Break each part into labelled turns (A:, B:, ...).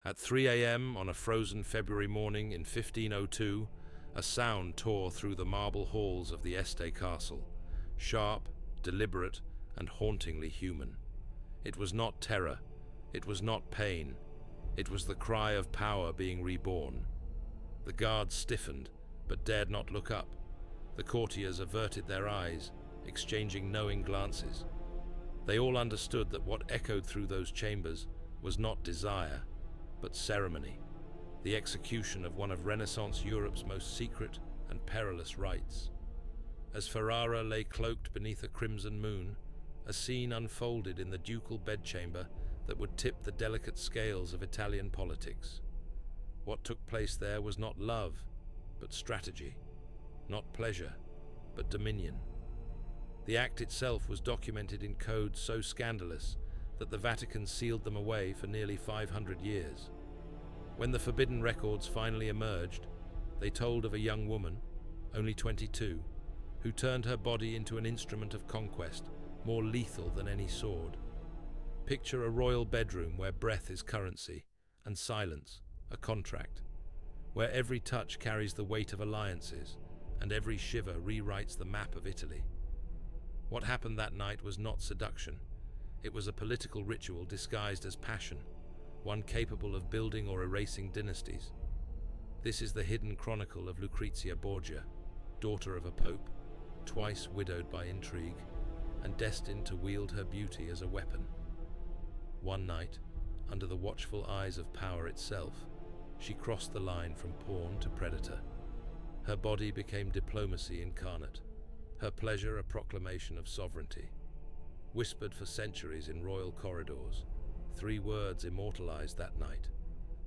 A: At 3 a.m. on a frozen February morning in 1502, a sound tore through the marble halls of the Este castle, sharp, deliberate, and hauntingly human. It was not terror, it was not pain, it was the cry of power being reborn. The guards stiffened, but dared not look up. The courtiers averted their eyes, exchanging knowing glances. They all understood that what echoed through those chambers was not desire, but ceremony, the execution of one of Renaissance Europe's most secret and perilous rites. As Ferrara lay cloaked beneath a crimson moon, a scene unfolded in the ducal bedchamber that would tip the delicate scales of Italian politics. What took place there was not love, but strategy, not pleasure, but dominion. The act itself was documented in codes so scandalous that the Vatican sealed them away for nearly 500 years. When the forbidden records finally emerged, they told of a young woman, only 22, who turned her body into an instrument of conquest more lethal than any sword. Picture a royal bedroom where breath is currency and silence a contract, where every touch carries the weight of alliances and every shiver rewrites the map of Italy. What happened that night was not seduction. It was a political ritual disguised as passion, one capable of building or erasing dynasties. This is the hidden chronicle of Lucrezia Borgia, daughter of a pope, twice widowed by intrigue, and destined to wield her beauty as a weapon. One night, under the watchful eyes of power itself, she crossed the line from pawn to predator. Her body became diplomacy incarnate, her pleasure a proclamation of sovereignty. Whispered for centuries in royal corridors, 3 words immortalized that night,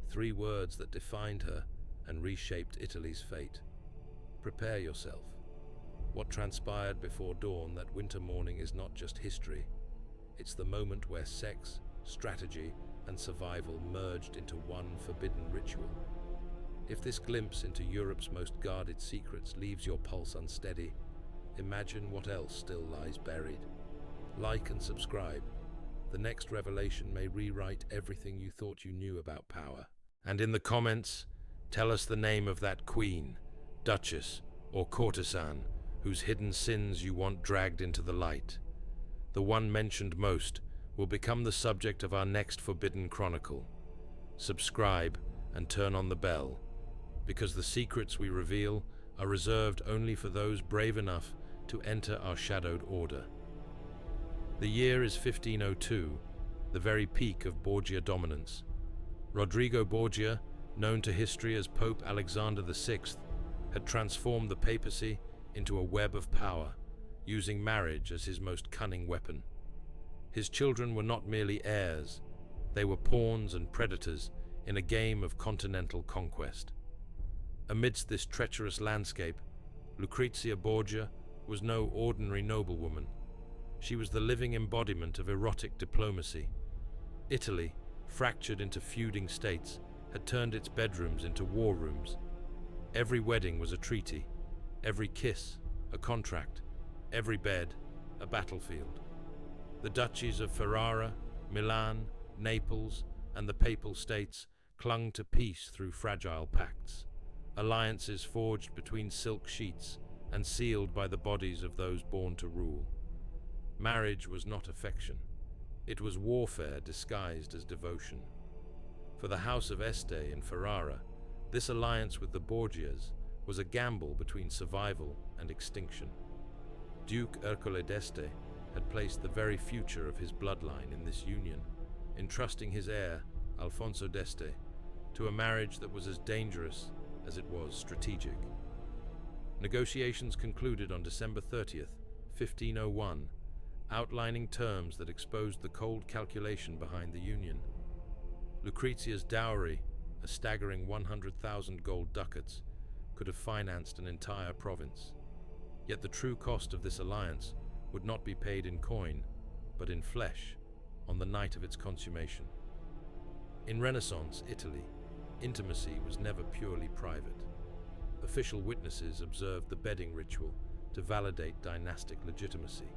A: 3 words that defined her and reshaped Italy's fate. Prepare yourself. What transpired before dawn that winter morning is not just history. It's the moment where sex, strategy, and survival merged into one forbidden ritual. If this glimpse into Europe's most guarded secrets leaves your pulse unsteady, imagine what else still lies buried. Like and subscribe. The next revelation may rewrite everything you thought you knew about power. And in the comments, tell us the name of that queen, duchess, or courtesan whose hidden sins you want dragged into the light. The one mentioned most will become the subject of our next Forbidden Chronicle. Subscribe and turn on the bell, because the secrets we reveal are reserved only for those brave enough to enter our shadowed order. The year is 1502, the very peak of Borgia dominance. Rodrigo Borgia, known to history as Pope Alexander VI, had transformed the papacy into a web of power, using marriage as his most cunning weapon. His children were not merely heirs, they were pawns and predators in a game of continental conquest. Amidst this treacherous landscape, Lucrezia Borgia was no ordinary noblewoman. She was the living embodiment of erotic diplomacy. Italy, fractured into feuding states, had turned its bedrooms into war rooms. Every wedding was a treaty, every kiss a contract, every bed a battlefield. The duchies of Ferrara, Milan, Naples, and the Papal States clung to peace through fragile pacts, alliances forged between silk sheets and sealed by the bodies of those born to rule. Marriage was not affection. It was warfare disguised as devotion. For the House of Este in Ferrara, this alliance with the Borgias was a gamble between survival and extinction. Duke Ercole d'Este had placed the very future of his bloodline in this union, entrusting his heir, Alfonso d'Este, to a marriage that was as dangerous as it was strategic. Negotiations concluded on December 30th, 1501, outlining terms that exposed the cold calculation behind the union. Lucrezia's dowry, a staggering 100,000 gold ducats, could have financed an entire province. Yet the true cost of this alliance would not be paid in coin, but in flesh, on the night of its consummation. In Renaissance Italy, intimacy was never purely private. Official witnesses observed the bedding ritual to validate dynastic legitimacy.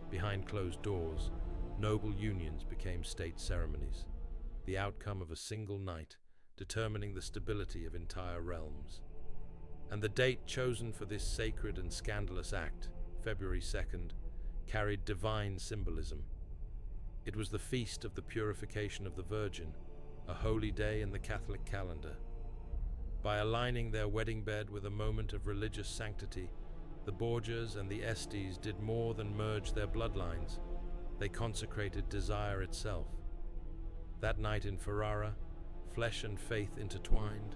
A: Behind closed doors, noble unions became state ceremonies. the outcome of a single night, determining the stability of entire realms. And the date chosen for this sacred and scandalous act, February 2nd, carried divine symbolism. It was the feast of the purification of the Virgin, a holy day in the Catholic calendar. By aligning their wedding bed with a moment of religious sanctity, the Borgias and the Estes did more than merge their bloodlines. They consecrated desire itself. That night in Ferrara, flesh and faith intertwined,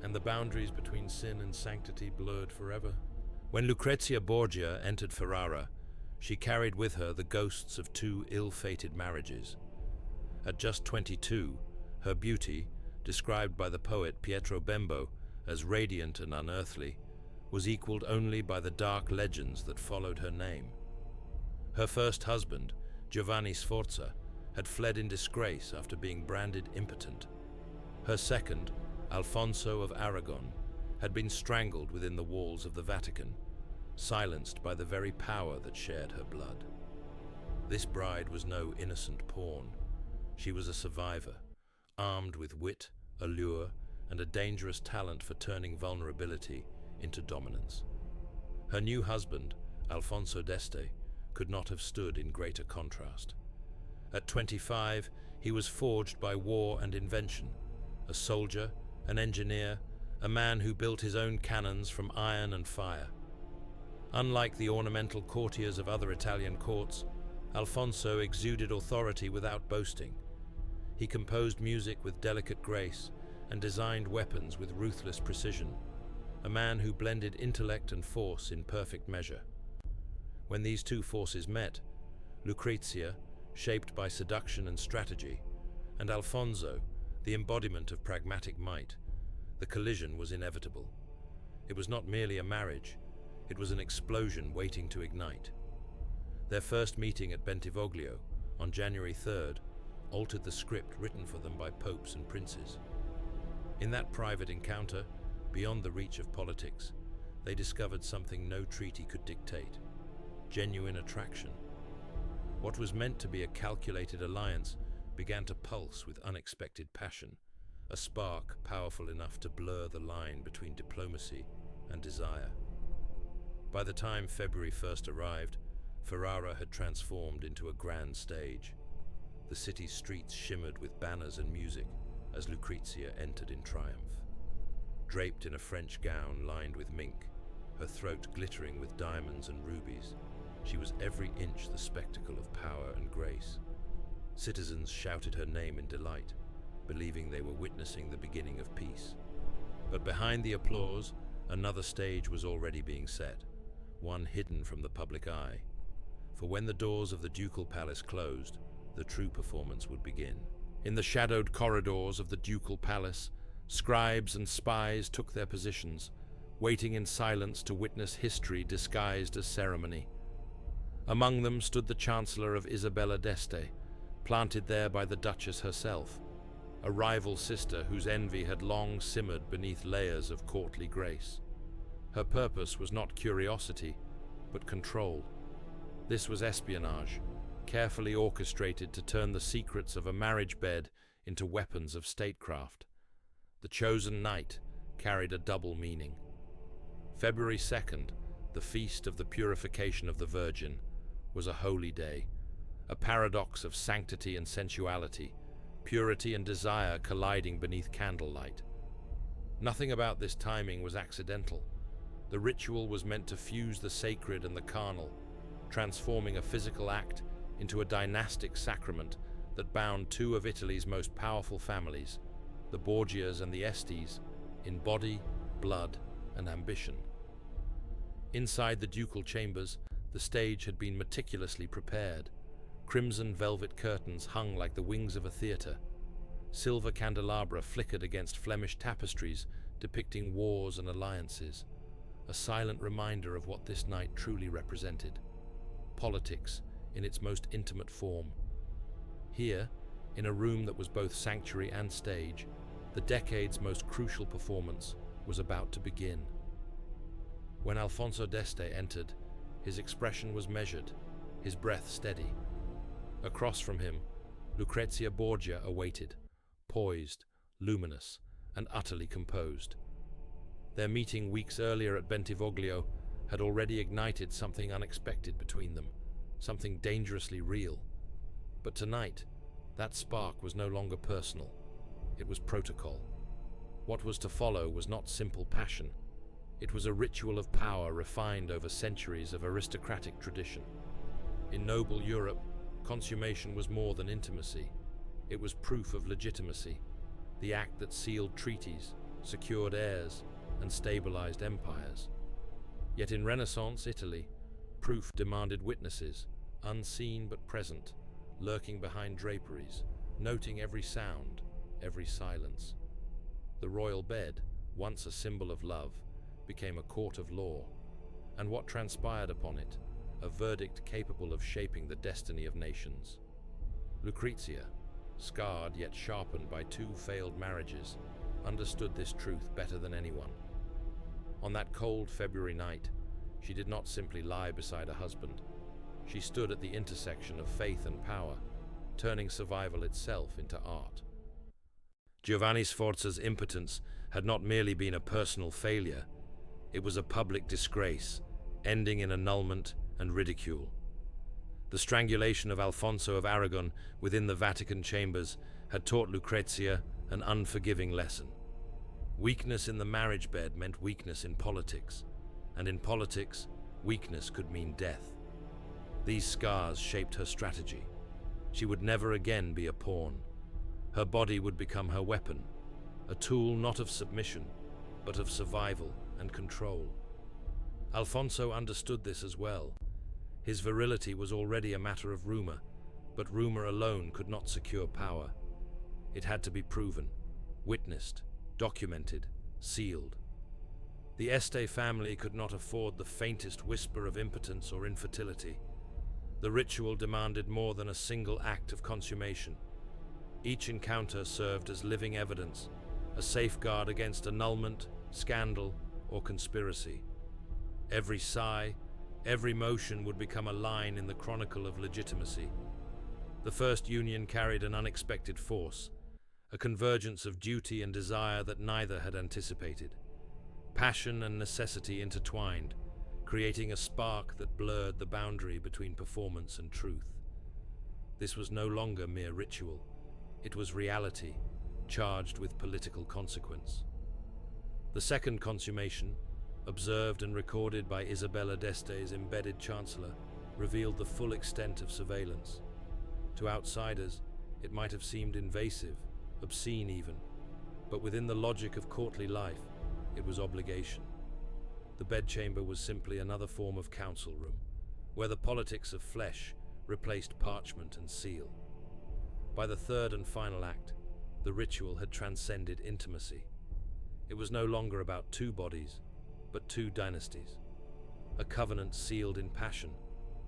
A: and the boundaries between sin and sanctity blurred forever. When Lucrezia Borgia entered Ferrara, she carried with her the ghosts of two ill-fated marriages. At just 22, her beauty, described by the poet Pietro Bembo as radiant and unearthly, was equaled only by the dark legends that followed her name. Her first husband, Giovanni Sforza, had fled in disgrace after being branded impotent. Her second, Alfonso of Aragon, had been strangled within the walls of the Vatican, silenced by the very power that shared her blood. This bride was no innocent pawn. She was a survivor, armed with wit, allure, and a dangerous talent for turning vulnerability into dominance. Her new husband, Alfonso d'Este, could not have stood in greater contrast. At 25, he was forged by war and invention, a soldier, an engineer, a man who built his own cannons from iron and fire. Unlike the ornamental courtiers of other Italian courts, Alfonso exuded authority without boasting. He composed music with delicate grace and designed weapons with ruthless precision, a man who blended intellect and force in perfect measure. When these two forces met, Lucrezia, shaped by seduction and strategy, and Alfonso, the embodiment of pragmatic might, the collision was inevitable. It was not merely a marriage, it was an explosion waiting to ignite. Their first meeting at Bentivoglio, on January 3rd, altered the script written for them by popes and princes. In that private encounter, beyond the reach of politics, they discovered something no treaty could dictate: genuine attraction. What was meant to be a calculated alliance began to pulse with unexpected passion, a spark powerful enough to blur the line between diplomacy and desire. By the time February 1st arrived, Ferrara had transformed into a grand stage. The city's streets shimmered with banners and music as Lucrezia entered in triumph. Draped in a French gown lined with mink, her throat glittering with diamonds and rubies, she was every inch the spectacle of power and grace. Citizens shouted her name in delight, believing they were witnessing the beginning of peace. But behind the applause, another stage was already being set, one hidden from the public eye. For when the doors of the ducal palace closed, the true performance would begin. In the shadowed corridors of the ducal palace, scribes and spies took their positions, waiting in silence to witness history disguised as ceremony. Among them stood the Chancellor of Isabella d'Este, planted there by the Duchess herself, a rival sister whose envy had long simmered beneath layers of courtly grace. Her purpose was not curiosity, but control. This was espionage, carefully orchestrated to turn the secrets of a marriage bed into weapons of statecraft. The chosen night carried a double meaning. February 2nd, the feast of the purification of the Virgin, was a holy day, a paradox of sanctity and sensuality, purity and desire colliding beneath candlelight. Nothing about this timing was accidental. The ritual was meant to fuse the sacred and the carnal, transforming a physical act into a dynastic sacrament that bound two of Italy's most powerful families, the Borgias and the Estes, in body, blood, and ambition. Inside the ducal chambers, the stage had been meticulously prepared. Crimson velvet curtains hung like the wings of a theatre. Silver candelabra flickered against Flemish tapestries depicting wars and alliances, a silent reminder of what this night truly represented: politics in its most intimate form. Here, in a room that was both sanctuary and stage, the decade's most crucial performance was about to begin. When Alfonso d'Este entered, his expression was measured, his breath steady. Across from him, Lucrezia Borgia awaited, poised, luminous, and utterly composed. Their meeting weeks earlier at Bentivoglio had already ignited something unexpected between them, something dangerously real. But tonight, that spark was no longer personal. It was protocol. What was to follow was not simple passion. It was a ritual of power refined over centuries of aristocratic tradition. In noble Europe, consummation was more than intimacy. It was proof of legitimacy, the act that sealed treaties, secured heirs, and stabilized empires. Yet in Renaissance Italy, proof demanded witnesses, unseen but present, lurking behind draperies, noting every sound, every silence. The royal bed, once a symbol of love, became a court of law, and what transpired upon it, a verdict capable of shaping the destiny of nations. Lucrezia, scarred yet sharpened by 2 failed marriages, understood this truth better than anyone. On that cold February night, she did not simply lie beside her husband. She stood at the intersection of faith and power, turning survival itself into art. Giovanni Sforza's impotence had not merely been a personal failure, it was a public disgrace, ending in annulment and ridicule. The strangulation of Alfonso of Aragon within the Vatican chambers had taught Lucrezia an unforgiving lesson. Weakness in the marriage bed meant weakness in politics, and in politics, weakness could mean death. These scars shaped her strategy. She would never again be a pawn. Her body would become her weapon, a tool not of submission, but of survival and control. Alfonso understood this as well. His virility was already a matter of rumor, but rumor alone could not secure power. It had to be proven, witnessed, documented, sealed. The Este family could not afford the faintest whisper of impotence or infertility. The ritual demanded more than a single act of consummation. Each encounter served as living evidence, a safeguard against annulment, scandal, or conspiracy. Every sigh, every motion would become a line in the chronicle of legitimacy. The first union carried an unexpected force, a convergence of duty and desire that neither had anticipated. Passion and necessity intertwined, creating a spark that blurred the boundary between performance and truth. This was no longer mere ritual. It was reality, charged with political consequence. The second consummation, observed and recorded by Isabella d'Este's embedded chancellor, revealed the full extent of surveillance. To outsiders, it might have seemed invasive, obscene even, but within the logic of courtly life, it was obligation. The bedchamber was simply another form of council room, where the politics of flesh replaced parchment and seal. By the third and final act, the ritual had transcended intimacy. It was no longer about 2 bodies, but 2 dynasties, a covenant sealed in passion,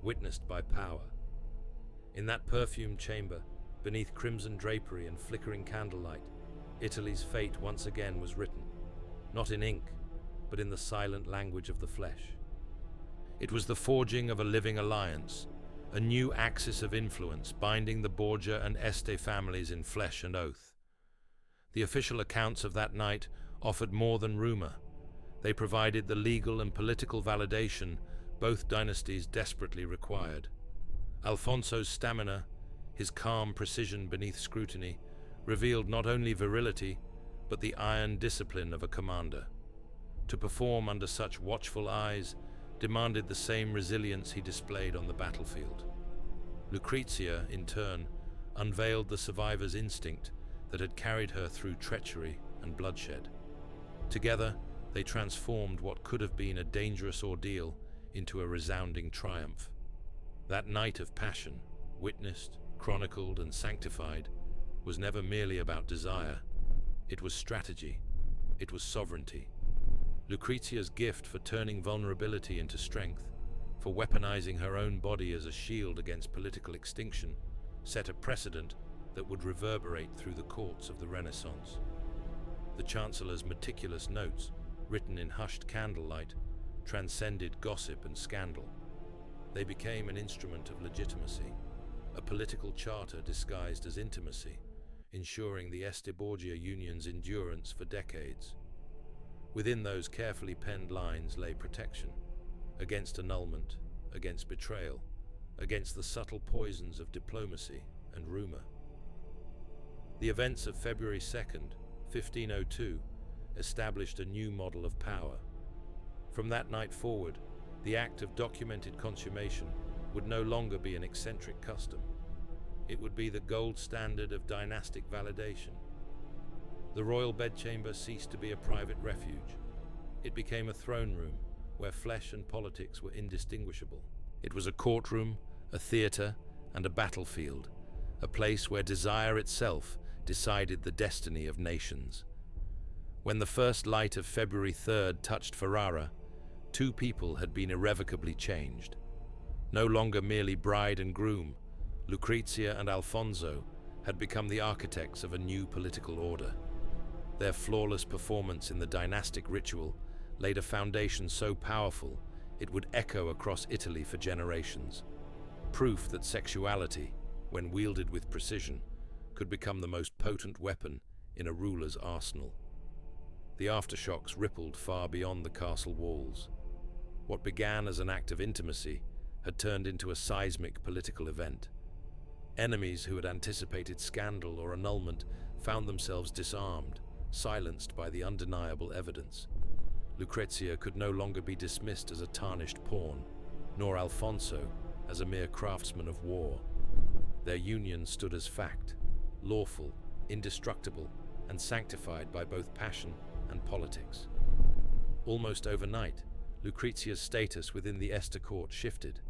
A: witnessed by power. In that perfumed chamber, beneath crimson drapery and flickering candlelight, Italy's fate once again was written, not in ink, but in the silent language of the flesh. It was the forging of a living alliance, a new axis of influence binding the Borgia and Este families in flesh and oath. The official accounts of that night offered more than rumor. They provided the legal and political validation both dynasties desperately required. Alfonso's stamina, his calm precision beneath scrutiny, revealed not only virility, but the iron discipline of a commander. To perform under such watchful eyes demanded the same resilience he displayed on the battlefield. Lucrezia, in turn, unveiled the survivor's instinct that had carried her through treachery and bloodshed. Together, they transformed what could have been a dangerous ordeal into a resounding triumph. That night of passion, witnessed, chronicled, and sanctified, was never merely about desire. It was strategy. It was sovereignty. Lucrezia's gift for turning vulnerability into strength, for weaponizing her own body as a shield against political extinction, set a precedent that would reverberate through the courts of the Renaissance. The Chancellor's meticulous notes, written in hushed candlelight, transcended gossip and scandal. They became an instrument of legitimacy, a political charter disguised as intimacy, ensuring the Este Borgia union's endurance for decades. Within those carefully penned lines lay protection, against annulment, against betrayal, against the subtle poisons of diplomacy and rumor. The events of February 2nd, 1502, established a new model of power. From that night forward, the act of documented consummation would no longer be an eccentric custom. It would be the gold standard of dynastic validation. The royal bedchamber ceased to be a private refuge. It became a throne room where flesh and politics were indistinguishable. It was a courtroom, a theater, and a battlefield, a place where desire itself decided the destiny of nations. When the first light of February 3rd touched Ferrara, two people had been irrevocably changed. No longer merely bride and groom, Lucrezia and Alfonso had become the architects of a new political order. Their flawless performance in the dynastic ritual laid a foundation so powerful it would echo across Italy for generations, proof that sexuality, when wielded with precision, could become the most potent weapon in a ruler's arsenal. The aftershocks rippled far beyond the castle walls. What began as an act of intimacy had turned into a seismic political event. Enemies who had anticipated scandal or annulment found themselves disarmed, silenced by the undeniable evidence. Lucrezia could no longer be dismissed as a tarnished pawn, nor Alfonso as a mere craftsman of war. Their union stood as fact, lawful, indestructible, and sanctified by both passion and politics. Almost overnight, Lucrezia's status within the Este court shifted.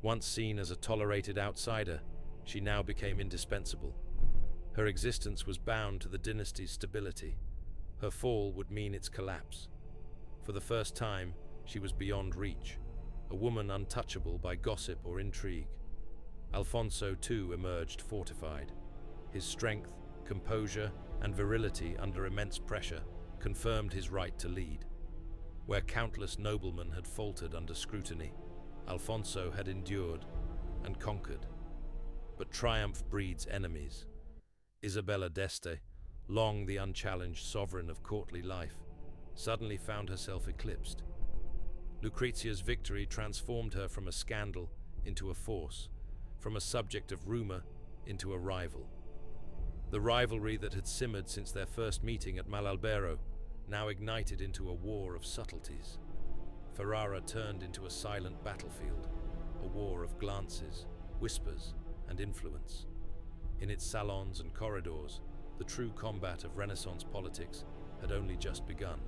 A: Once seen as a tolerated outsider, she now became indispensable. Her existence was bound to the dynasty's stability. Her fall would mean its collapse. For the first time, she was beyond reach, a woman untouchable by gossip or intrigue. Alfonso, too, emerged fortified. His strength, composure, and virility under immense pressure confirmed his right to lead. Where countless noblemen had faltered under scrutiny, Alfonso had endured and conquered. But triumph breeds enemies. Isabella d'Este, long the unchallenged sovereign of courtly life, suddenly found herself eclipsed. Lucrezia's victory transformed her from a scandal into a force, from a subject of rumor into a rival. The rivalry that had simmered since their first meeting at Malalbero now ignited into a war of subtleties. Ferrara turned into a silent battlefield, a war of glances, whispers, and influence. In its salons and corridors, the true combat of Renaissance politics had only just begun.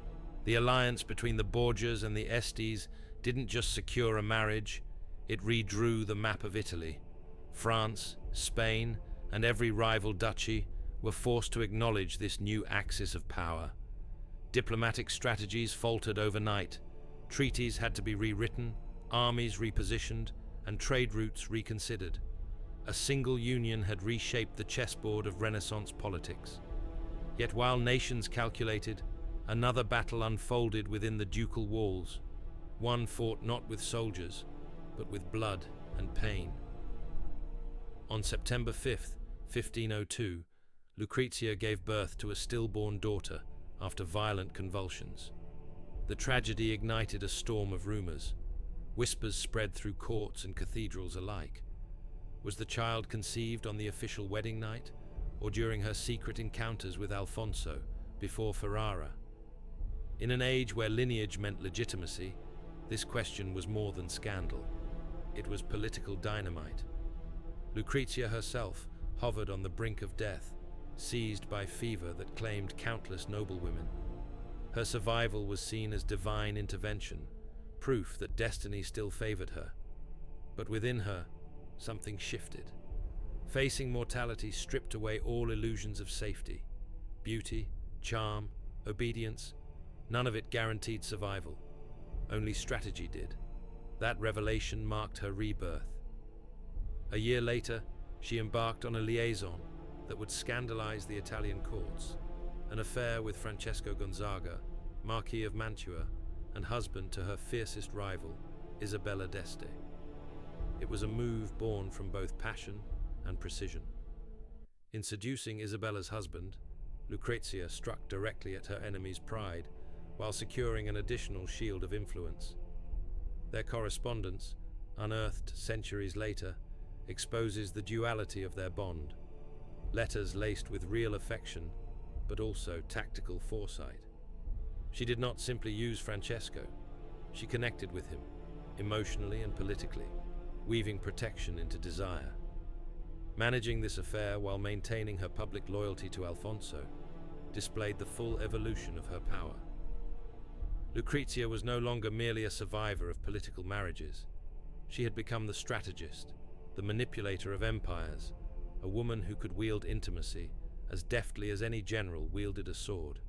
A: The alliance between the Borgias and the Estes didn't just secure a marriage, it redrew the map of Italy. France, Spain, and every rival duchy were forced to acknowledge this new axis of power. Diplomatic strategies faltered overnight. Treaties had to be rewritten, armies repositioned, and trade routes reconsidered. A single union had reshaped the chessboard of Renaissance politics. Yet while nations calculated, another battle unfolded within the ducal walls. One fought not with soldiers, but with blood and pain. On September 5th, 1502, Lucrezia gave birth to a stillborn daughter after violent convulsions. The tragedy ignited a storm of rumors. Whispers spread through courts and cathedrals alike. Was the child conceived on the official wedding night, or during her secret encounters with Alfonso before Ferrara? In an age where lineage meant legitimacy, this question was more than scandal. It was political dynamite. Lucrezia herself hovered on the brink of death, seized by fever that claimed countless noblewomen. Her survival was seen as divine intervention, proof that destiny still favored her. But within her, something shifted. Facing mortality stripped away all illusions of safety. Beauty, charm, obedience, none of it guaranteed survival. Only strategy did. That revelation marked her rebirth. A year later, she embarked on a liaison that would scandalize the Italian courts, an affair with Francesco Gonzaga, Marquis of Mantua, and husband to her fiercest rival, Isabella d'Este. It was a move born from both passion and precision. In seducing Isabella's husband, Lucrezia struck directly at her enemy's pride while securing an additional shield of influence. Their correspondence, unearthed centuries later, exposes the duality of their bond. Letters laced with real affection, but also tactical foresight. She did not simply use Francesco. She connected with him, emotionally and politically, weaving protection into desire. Managing this affair while maintaining her public loyalty to Alfonso displayed the full evolution of her power. Lucrezia was no longer merely a survivor of political marriages. She had become the strategist, the manipulator of empires, a woman who could wield intimacy as deftly as any general wielded a sword.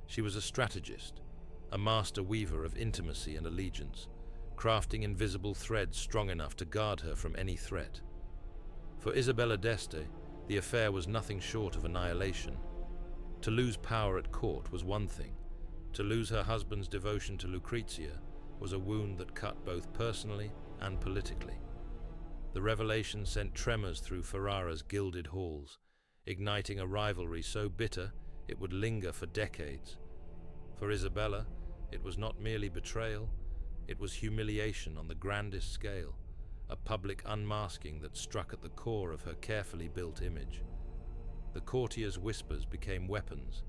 A: She was a strategist, a master weaver of intimacy and allegiance, crafting invisible threads strong enough to guard her from any threat. For Isabella d'Este, the affair was nothing short of annihilation. To lose power at court was one thing. To lose her husband's devotion to Lucrezia was a wound that cut both personally and politically. The revelation sent tremors through Ferrara's gilded halls, igniting a rivalry so bitter it would linger for decades. For Isabella, it was not merely betrayal, it was humiliation on the grandest scale, a public unmasking that struck at the core of her carefully built image. The courtier's whispers became weapons,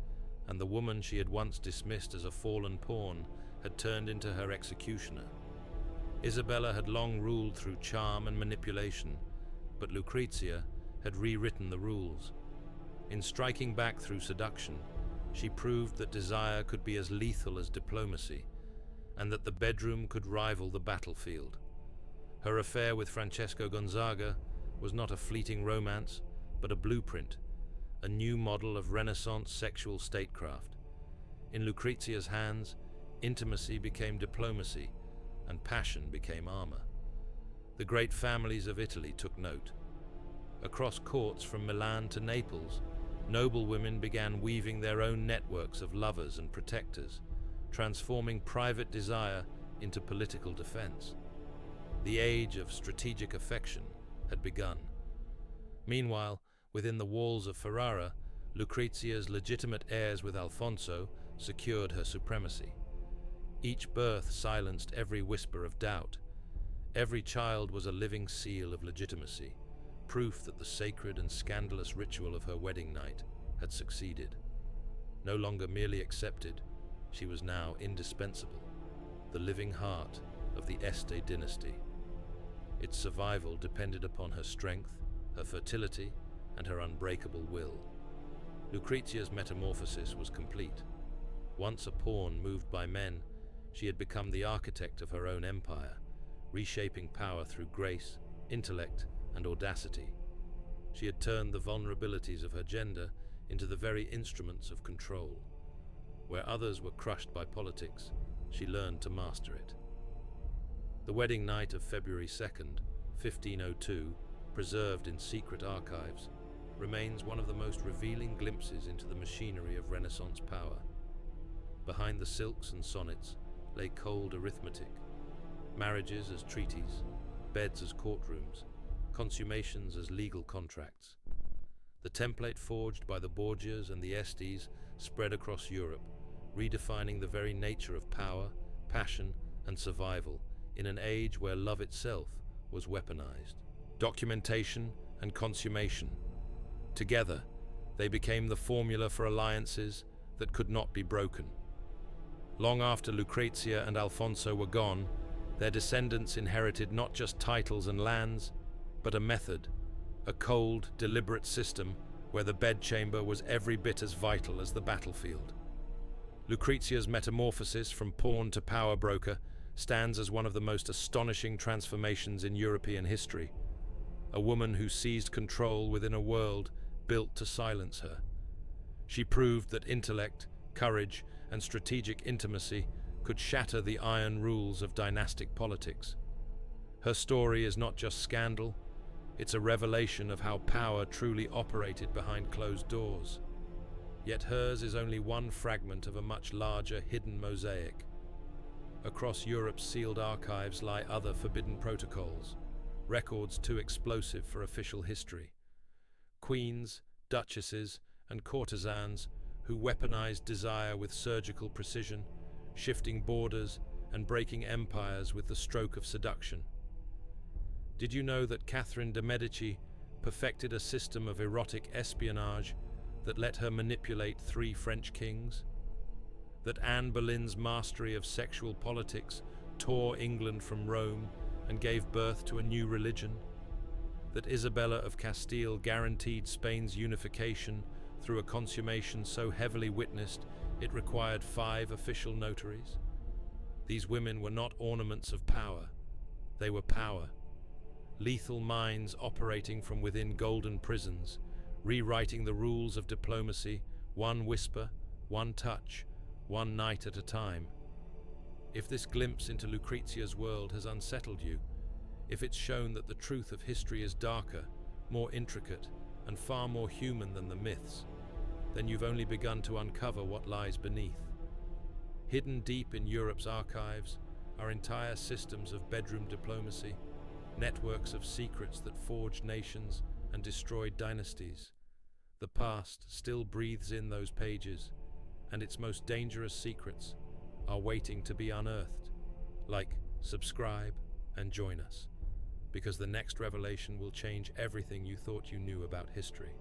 A: and the woman she had once dismissed as a fallen pawn had turned into her executioner. Isabella had long ruled through charm and manipulation, but Lucrezia had rewritten the rules. In striking back through seduction, she proved that desire could be as lethal as diplomacy, and that the bedroom could rival the battlefield. Her affair with Francesco Gonzaga was not a fleeting romance, but a blueprint, a new model of Renaissance sexual statecraft. In Lucrezia's hands, intimacy became diplomacy, and passion became armor. The great families of Italy took note. Across courts from Milan to Naples, noble women began weaving their own networks of lovers and protectors, transforming private desire into political defense. The age of strategic affection had begun. Meanwhile, within the walls of Ferrara, Lucrezia's legitimate heirs with Alfonso secured her supremacy. Each birth silenced every whisper of doubt. Every child was a living seal of legitimacy, proof that the sacred and scandalous ritual of her wedding night had succeeded. No longer merely accepted, she was now indispensable, the living heart of the Este dynasty. Its survival depended upon her strength, her fertility, and her unbreakable will. Lucrezia's metamorphosis was complete. Once a pawn moved by men, she had become the architect of her own empire, reshaping power through grace, intellect, and audacity. She had turned the vulnerabilities of her gender into the very instruments of control. Where others were crushed by politics, she learned to master it. The wedding night of February 2nd, 1502, preserved in secret archives, remains one of the most revealing glimpses into the machinery of Renaissance power. Behind the silks and sonnets lay cold arithmetic, marriages as treaties, beds as courtrooms, consummations as legal contracts. The template forged by the Borgias and the Estes spread across Europe, redefining the very nature of power, passion, and survival in an age where love itself was weaponized. Documentation and consummation. Together, they became the formula for alliances that could not be broken. Long after Lucrezia and Alfonso were gone, their descendants inherited not just titles and lands, but a method, a cold, deliberate system where the bedchamber was every bit as vital as the battlefield. Lucrezia's metamorphosis from pawn to power broker stands as one of the most astonishing transformations in European history. A woman who seized control within a world built to silence her. She proved that intellect, courage, and strategic intimacy could shatter the iron rules of dynastic politics. Her story is not just scandal, it's a revelation of how power truly operated behind closed doors. Yet hers is only one fragment of a much larger hidden mosaic. Across Europe's sealed archives lie other forbidden protocols, records too explosive for official history. queens, duchesses, and courtesans who weaponized desire with surgical precision, shifting borders and breaking empires with the stroke of seduction. Did you know that Catherine de' Medici perfected a system of erotic espionage that let her manipulate 3 French kings? That Anne Boleyn's mastery of sexual politics tore England from Rome and gave birth to a new religion? That Isabella of Castile guaranteed Spain's unification through a consummation so heavily witnessed it required 5 official notaries? These women were not ornaments of power, they were power. Lethal minds operating from within golden prisons, rewriting the rules of diplomacy, one whisper, one touch, one night at a time. If this glimpse into Lucrezia's world has unsettled you, if it's shown that the truth of history is darker, more intricate, and far more human than the myths, then you've only begun to uncover what lies beneath. Hidden deep in Europe's archives are entire systems of bedroom diplomacy, networks of secrets that forged nations and destroyed dynasties. The past still breathes in those pages, and its most dangerous secrets are waiting to be unearthed. Like, subscribe, and join us, because the next revelation will change everything you thought you knew about history.